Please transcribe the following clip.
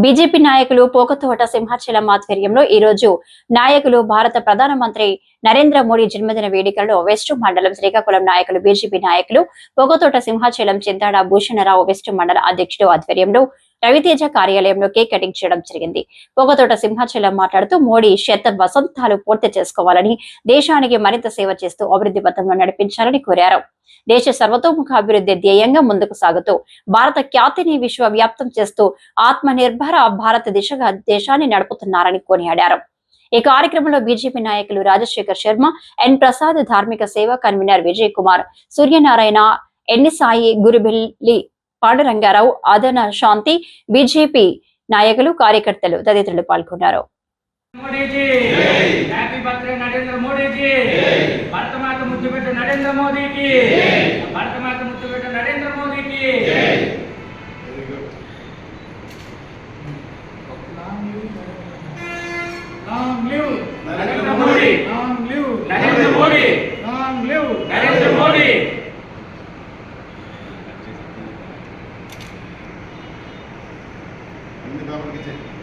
BJP నాయకులు పోకతోట సింహాచలం ఆధ్వర్యంలో ఈ రోజు నాయకులు భారత ప్రధానమంత్రి నరేంద్ర మోడీ జన్మదిన వేడుకల్లో వెస్ట్ మండలం శ్రీకాకుళం నాయకులు బీజేపీ నాయకులు పోకతోట సింహాచలం చింతాడ భూషణరావు వెస్ట్ మండల అధ్యక్షుడు ఆధ్వర్యంలో రవితేజ కార్యాలయంలో కేక్ కటింగ్ చేయడం జరిగింది. పొగతోట సింహాచలం మాట్లాడుతూ మోడీ శత వసంతాలు పూర్తి చేసుకోవాలని, దేశానికి మరింత సేవ చేస్తూ అభివృద్ధి పథంలో నడిపించాలని కోరారు. దేశ సర్వతోముఖ అభివృద్ధి ధ్యేయంగా ముందుకు సాగుతూ భారత ఖ్యాతిని విశ్వవ్యాప్తం చేస్తూ ఆత్మ నిర్భర భారత దిశగా దేశాన్ని నడుపుతున్నారని కొనియాడారు. ఈ కార్యక్రమంలో బీజేపీ నాయకులు రాజశేఖర్ శర్మ, ఎన్ ప్రసాద్, ధార్మిక సేవా కన్వీనర్ విజయ్ కుమార్, సూర్యనారాయణ, ఎన్ని సాయి, గురుబెల్లి పాండురంగారావు, ఆదన శాంతి, బీజేపీ నాయకులు, కార్యకర్తలు తదితరులు పాల్గొన్నారు. Ini